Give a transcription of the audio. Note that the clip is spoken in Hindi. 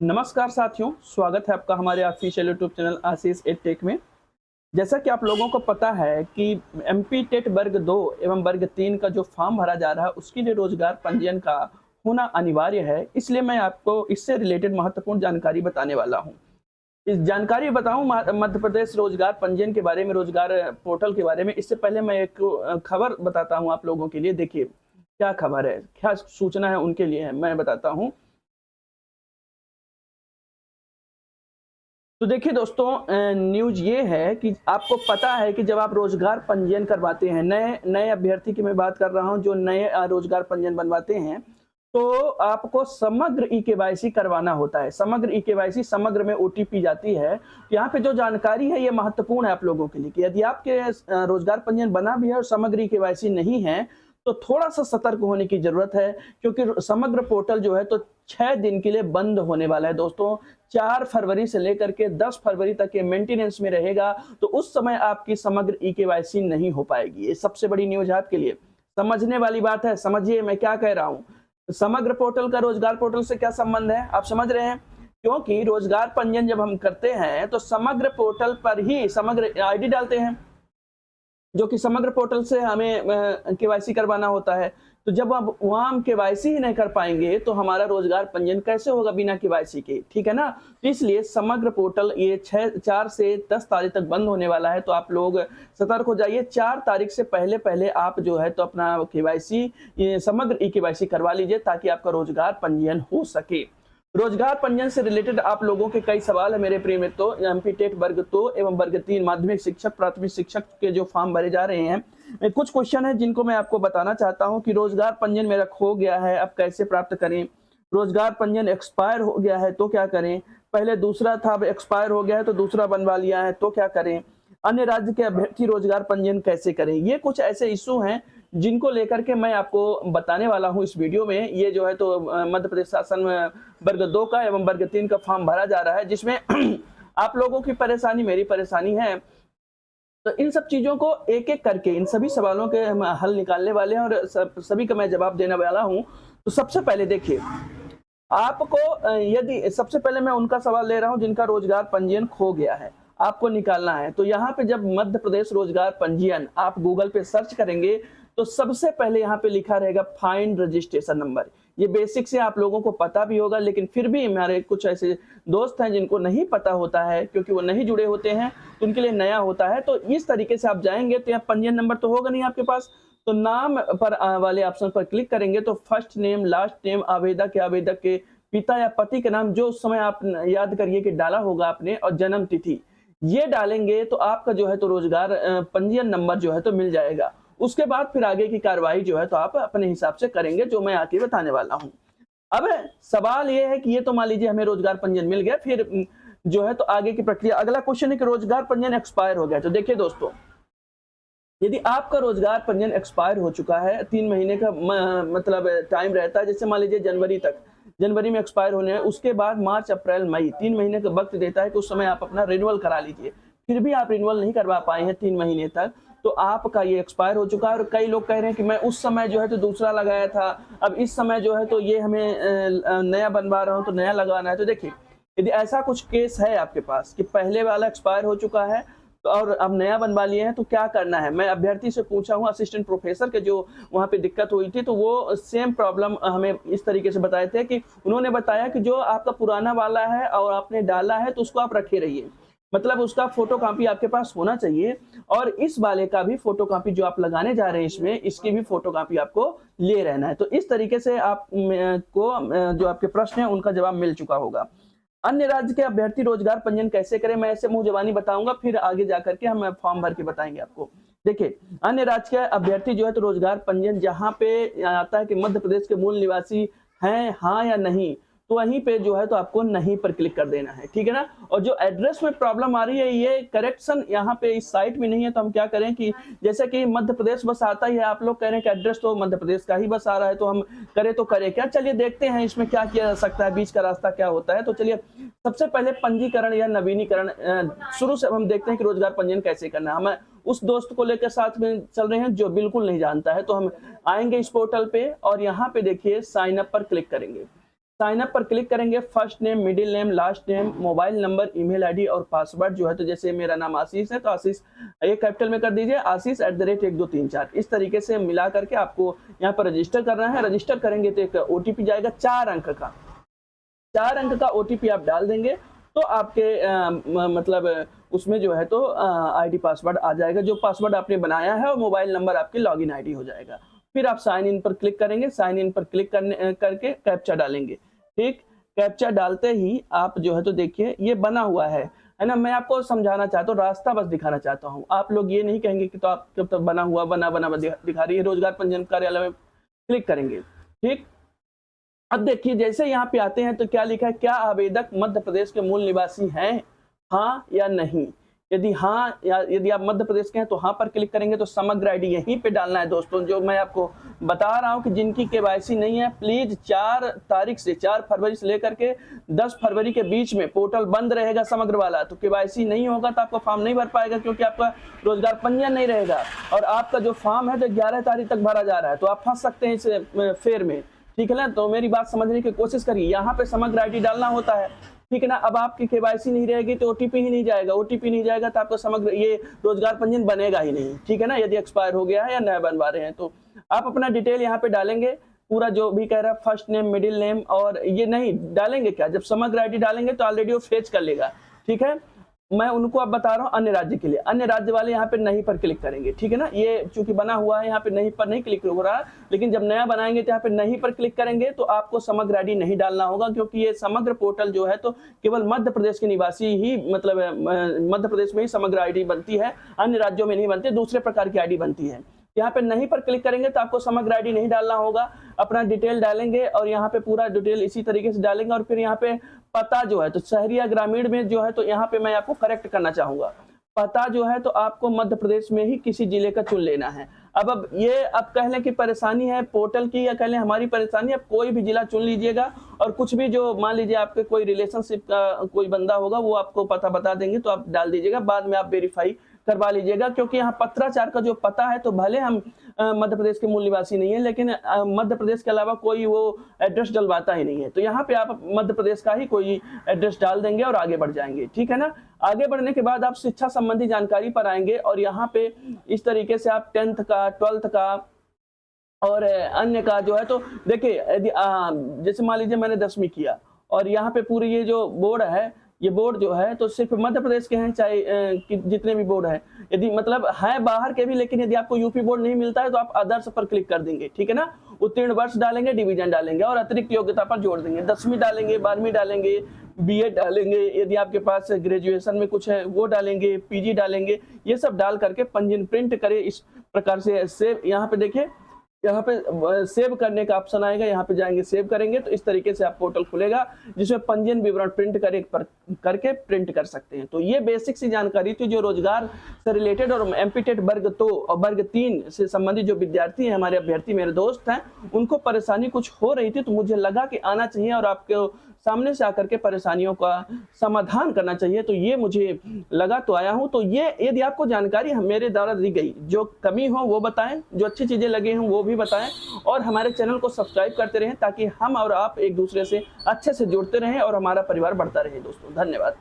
नमस्कार साथियों, स्वागत है आपका हमारे ऑफिशियल यूट्यूब चैनल आशीष एडटेक में। जैसा कि आप लोगों को पता है कि एमपी टेट वर्ग 2 एवं वर्ग 3 का जो फॉर्म भरा जा रहा है उसके लिए रोजगार पंजीयन का होना अनिवार्य है। इसलिए मैं आपको इससे रिलेटेड महत्वपूर्ण जानकारी बताने वाला हूं। इस जानकारी बताऊं मध्य प्रदेश रोजगार पंजीयन के बारे में, रोजगार पोर्टल के बारे में। इससे पहले मैं एक खबर बताता हूं आप लोगों के लिए। देखिए क्या खबर है, क्या सूचना है उनके लिए है, मैं बताता हूँ। तो देखिए दोस्तों, न्यूज़ ये है कि आपको पता है कि जब आप रोजगार पंजीयन करवाते हैं, नए नए अभ्यर्थी की मैं बात कर रहा हूं जो नए रोजगार पंजीयन बनवाते हैं, तो आपको समग्र ई केवाईसी करवाना होता है। समग्र ई केवाईसी, समग्र में ओटीपी जाती है। यहाँ पे जो जानकारी है ये महत्वपूर्ण है आप लोगों के लिए कि यदि आपके रोजगार पंजीयन बना भी है और समग्र ई केवाईसी नहीं है तो थोड़ा सा सतर्क होने की जरूरत है, क्योंकि समग्र पोर्टल जो है तो 6 दिन के लिए बंद होने वाला है दोस्तों। 4 फरवरी से लेकर के 10 फरवरी तक ये मेंटेनेंस में रहेगा, तो उस समय आपकी समग्र ई केवाईसी नहीं हो पाएगी। ये सबसे बड़ी न्यूज है आपके लिए। समझने वाली बात है, समझिए मैं क्या कह रहा हूं। समग्र पोर्टल का रोजगार पोर्टल से क्या संबंध है, आप समझ रहे हैं? क्योंकि रोजगार पंजीयन जब हम करते हैं तो समग्र पोर्टल पर ही समग्र आईडी डालते हैं, जो कि समग्र पोर्टल से हमें केवाईसी करवाना होता है। तो जब अब वहां हम केवाईसी ही नहीं कर पाएंगे तो हमारा रोजगार पंजीयन कैसे होगा बिना केवाईसी के, ठीक है ना? तो इसलिए समग्र पोर्टल ये 4 से 10 तारीख तक बंद होने वाला है, तो आप लोग सतर्क हो जाइए। 4 तारीख से पहले पहले आप जो है तो अपना केवाईसी, ये समग्र ई केवाईसी करवा लीजिए ताकि आपका रोजगार पंजीयन हो सके। रोजगार पंजीयन से रिलेटेड आप लोगों के कई सवाल है मेरे प्रिय मित्रों। एमपी टेट वर्ग 2 एवं वर्ग 3 माध्यमिक शिक्षक, प्राथमिक शिक्षक के जो फॉर्म भरे जा रहे हैं, कुछ क्वेश्चन है जिनको मैं आपको बताना चाहता हूं कि रोजगार पंजीयन मेरा खो गया है, अब कैसे प्राप्त करें? रोजगार पंजीयन एक्सपायर हो गया है तो क्या करें? पहले दूसरा था, अब एक्सपायर हो गया है तो दूसरा बनवा लिया है तो क्या करें? अन्य राज्य के अभ्यर्थी रोजगार पंजीयन कैसे करें? ये कुछ ऐसे इशू हैं जिनको लेकर के मैं आपको बताने वाला हूं इस वीडियो में। ये जो है तो मध्य प्रदेश शासन वर्ग 2 का एवं वर्ग 3 का फॉर्म भरा जा रहा है, जिसमें आप लोगों की परेशानी मेरी परेशानी है। तो इन सब चीजों को एक एक करके, इन सभी सवालों के हम हल निकालने वाले हैं और सभी का मैं जवाब देने वाला हूं। तो सबसे पहले देखिए, आपको यदि सबसे पहले मैं उनका सवाल ले रहा हूं जिनका रोजगार पंजीयन खो गया है, आपको निकालना है। तो यहाँ पे जब मध्य प्रदेश रोजगार पंजीयन आप गूगल पे सर्च करेंगे तो सबसे पहले यहाँ पे लिखा रहेगा फाइंड रजिस्ट्रेशन नंबर। ये बेसिक से आप लोगों को पता भी होगा, लेकिन फिर भी हमारे कुछ ऐसे दोस्त हैं जिनको नहीं पता होता है क्योंकि वो नहीं जुड़े होते हैं, तो उनके लिए नया होता है। तो इस तरीके से आप जाएंगे तो यहाँ पंजीयन नंबर तो होगा नहीं आपके पास, तो नाम पर वाले ऑप्शन पर क्लिक करेंगे तो फर्स्ट नेम, लास्ट नेम, आवेदक या आवेदक के पिता या पति के नाम जो उस समय आप याद करिए कि डाला होगा आपने, और जन्म तिथि ये डालेंगे तो आपका जो है तो रोजगार पंजीयन नंबर जो है तो मिल जाएगा। उसके बाद फिर आगे की कार्रवाई जो है तो आप अपने हिसाब से करेंगे, जो मैं आके बताने वाला हूँ। अब सवाल ये है कि ये तो मान लीजिए हमें रोजगार पंजीयन मिल गया, फिर जो है तो आगे की प्रक्रिया। अगला क्वेश्चन है कि रोजगार पंजीयन एक्सपायर हो गया। तो देखिए दोस्तों, यदि आपका रोजगार पंजीयन एक्सपायर हो चुका है, 3 महीने का मतलब टाइम रहता है, जैसे मान लीजिए जनवरी तक, जनवरी में एक्सपायर होने हैं, उसके बाद मार्च, अप्रैल, मई 3 महीने का वक्त देता है कि उस समय आप अपना रिन्यूअल करा लीजिए। फिर भी आप रिन्यूअल नहीं करवा पाए हैं 3 महीने तक, तो आपका ये एक्सपायर हो चुका है। और कई लोग कह रहे हैं कि मैं उस समय जो है तो दूसरा लगाया था, अब इस समय जो है तो ये हमें नया बनवा रहा हूँ तो नया लगाना है। तो देखिए, यदि ऐसा कुछ केस है आपके पास कि पहले वाला एक्सपायर हो चुका है तो और अब नया बनवा लिए हैं, तो क्या करना है? मैं अभ्यर्थी से पूछा हूँ, असिस्टेंट प्रोफेसर के जो वहाँ पे दिक्कत हुई थी, तो वो सेम प्रॉब्लम हमें इस तरीके से बताए थे कि उन्होंने बताया कि जो आपका पुराना वाला है और आपने डाला है तो उसको आप रखे रहिए, मतलब उसका फोटो कॉपी आपके पास होना चाहिए, और इस वाले का भी फोटो कॉपी जो आप लगाने जा रहे हैं इसमें, इसकी भी फोटो कॉपी आपको ले रहना है। तो इस तरीके से आप को जो आपके प्रश्न है उनका जवाब मिल चुका होगा। अन्य राज्य के अभ्यर्थी रोजगार पंजीयन कैसे करें, मैं ऐसे मुंह जबानी बताऊंगा, फिर आगे जाकर के हम फॉर्म भर के बताएंगे आपको। देखिए, अन्य राज्य के अभ्यर्थी जो है तो रोजगार पंजीयन जहां पे आता है कि मध्य प्रदेश के मूल निवासी हैं, हाँ या नहीं, तो वहीं पे जो है तो आपको नहीं पर क्लिक कर देना है, ठीक है ना? और जो एड्रेस में प्रॉब्लम आ रही है, ये करेक्शन यहाँ पे इस साइट में नहीं है, तो हम क्या करें कि जैसे कि मध्य प्रदेश बस आता ही है, आप लोग कह रहे हैं कि एड्रेस तो मध्य प्रदेश का ही बस आ रहा है, तो हम करें तो करें क्या? चलिए देखते हैं इसमें क्या किया जा सकता है, बीच का रास्ता क्या होता है। तो चलिए सबसे पहले पंजीकरण या नवीनीकरण शुरू से हम देखते हैं कि रोजगार पंजीयन कैसे करना है। हम उस दोस्त को लेकर साथ में चल रहे हैं जो बिल्कुल नहीं जानता है, तो हम आएंगे इस पोर्टल पे और यहाँ पे देखिए साइन अप पर क्लिक करेंगे। साइन अप पर क्लिक करेंगे, first name, middle name, last name, mobile number, email ID और पासवर्ड जो है, तो जैसे मेरा नाम आशीष है तो आशीष ये कैपिटल में कर दीजिए, आशीष @1234। इस तरीके से मिला करके आपको यहाँ पर रजिस्टर करना है। रजिस्टर करेंगे तो एक ओटीपी जाएगा 4 अंक का, 4 अंक का ओटीपी आप डाल देंगे तो आपके मतलब उसमें जो है तो आईडी पासवर्ड आ जाएगा, जो पासवर्ड आपने बनाया है, और मोबाइल नंबर आपकी लॉगिन आईडी हो जाएगा। फिर आप साइन इन पर क्लिक करेंगे, साइन इन पर क्लिक करके कैप्चा डालेंगे। ठीक, कैप्चा डालते ही आप जो है तो देखिए ये बना हुआ है ना। मैं आपको समझाना चाहता हूँ, रास्ता बस दिखाना चाहता हूँ। आप लोग ये नहीं कहेंगे कि तो आप जब तक बना हुआ बना दिखा रही है। रोजगार पंजीयन कार्यालय में क्लिक करेंगे। ठीक, अब देखिए जैसे यहाँ पे आते हैं तो क्या लिखा है, क्या आवेदक मध्य प्रदेश के मूल निवासी हैं, हाँ या नहीं। यदि हाँ, या यदि आप मध्य प्रदेश के हैं तो हाँ पर क्लिक करेंगे, तो समग्र आईडी यहीं पे डालना है दोस्तों। जो मैं आपको बता रहा हूँ कि जिनकी केवाईसी नहीं है, प्लीज 4 तारीख से 4 फरवरी से लेकर के 10 फरवरी के बीच में पोर्टल बंद रहेगा समग्र वाला। तो केवाईसी नहीं होगा तो आपका फॉर्म नहीं भर पाएगा, क्योंकि आपका रोजगार पंजीयन नहीं रहेगा। और आपका जो फॉर्म है तो 11 तारीख तक भरा जा रहा है, तो आप फंस सकते हैं इस फेर में। ठीक है ना, तो मेरी बात समझने की कोशिश करिए। यहाँ पे समग्र आईडी डालना होता है, ठीक है ना। अब आपकी केवाईसी नहीं रहेगी तो ओटीपी ही नहीं जाएगा, ओटीपी नहीं जाएगा तो आपको समग्र ये रोजगार पंजीयन बनेगा ही नहीं। ठीक है ना, यदि एक्सपायर हो गया है या नया बनवा रहे हैं तो आप अपना डिटेल यहाँ पे डालेंगे, पूरा जो भी कह रहा है, फर्स्ट नेम, मिडिल नेम। और ये नहीं डालेंगे क्या, जब समग्र आईडी डालेंगे तो ऑलरेडी वो फेच कर लेगा। ठीक है, मैं उनको अब बता रहा हूँ अन्य राज्य के लिए। अन्य राज्य वाले यहाँ पे नहीं पर क्लिक करेंगे। ठीक है ना, ये चूंकि बना हुआ है यहाँ पे नहीं पर नहीं क्लिक हो रहा है, लेकिन जब नया बनाएंगे तो यहाँ पे नहीं पर क्लिक करेंगे तो आपको समग्र आईडी नहीं डालना होगा, क्योंकि ये समग्र पोर्टल जो है तो केवल मध्य प्रदेश के निवासी ही, मतलब मध्य प्रदेश में ही समग्र आईडी बनती है, अन्य राज्यों में नहीं बनती, दूसरे प्रकार की आईडी बनती है। यहाँ पे नहीं पर क्लिक करेंगे तो आपको समग्र आईडी नहीं डालना होगा, अपना डिटेल डालेंगे और यहाँ पे पूरा डिटेल इसी तरीके से डालेंगे। और फिर यहाँ पे पता जो है तो शहरी या ग्रामीण में जो है तो यहाँ पे मैं आपको करेक्ट करना चाहूंगा, पता जो है तो आपको मध्य प्रदेश में ही किसी जिले का चुन लेना है। अब ये अब कह लें कि परेशानी है पोर्टल की, या कह लें हमारी परेशानी, अब कोई भी जिला चुन लीजिएगा और कुछ भी जो मान लीजिए आपके कोई रिलेशनशिप का कोई बंदा होगा वो आपको पता बता देंगे तो आप डाल दीजिएगा, बाद में आप वेरीफाई करवा लीजिएगा। क्योंकि यहाँ पत्राचार का जो पता है तो भले हम मध्य प्रदेश के मूल निवासी नहीं है, लेकिन मध्य प्रदेश के अलावा कोई वो एड्रेस डलवाता ही नहीं है, तो यहाँ पे आप मध्य प्रदेश का ही कोई एड्रेस डाल देंगे और आगे बढ़ जाएंगे। ठीक है ना, आगे बढ़ने के बाद आप शिक्षा संबंधी जानकारी पर आएंगे और यहाँ पे इस तरीके से आप 10th का, 12th का और अन्य का जो है तो देखिए, यदि जैसे मान लीजिए मैंने 10वीं किया और यहाँ पे पूरी ये जो बोर्ड है, ये बोर्ड जो है तो सिर्फ मध्य प्रदेश के हैं, चाहे जितने भी बोर्ड है, यदि मतलब है बाहर के भी, लेकिन यदि आपको यूपी बोर्ड नहीं मिलता है तो आप अदर्स पर क्लिक कर देंगे। ठीक है ना, उत्तीर्ण वर्ष डालेंगे, डिवीजन डालेंगे और अतिरिक्त योग्यता पर जोड़ देंगे, 10वीं डालेंगे, 12वीं डालेंगे, बीएड डालेंगे, यदि आपके पास ग्रेजुएशन में कुछ है वो डालेंगे, पीजी डालेंगे, ये सब डाल करके पंजीयन प्रिंट करें। इस प्रकार से सेव, यहाँ पे देखिए, यहाँ पे सेव करने का ऑप्शन आएगा, यहाँ पे जाएंगे सेव करेंगे तो इस तरीके से आप पोर्टल खुलेगा जिसमें पंजीयन विवरण प्रिंट करके प्रिंट कर सकते हैं। तो ये बेसिक सी जानकारी थी जो रोजगार से रिलेटेड और एमपीटेट वर्ग 2 और वर्ग 3 से संबंधित जो विद्यार्थी हैं, हमारे अभ्यर्थी मेरे दोस्त हैं, उनको परेशानी कुछ हो रही थी तो मुझे लगा कि आना चाहिए और आपके सामने से आकर के परेशानियों का समाधान करना चाहिए, तो ये मुझे लगा तो आया हूं। तो ये यदि आपको जानकारी मेरे द्वारा दी गई, जो कमी हो वो बताएं, जो अच्छी चीजें लगी हों वो भी बताएं और हमारे चैनल को सब्सक्राइब करते रहें ताकि हम और आप एक दूसरे से अच्छे से जुड़ते रहें और हमारा परिवार बढ़ता रहे। दोस्तों धन्यवाद।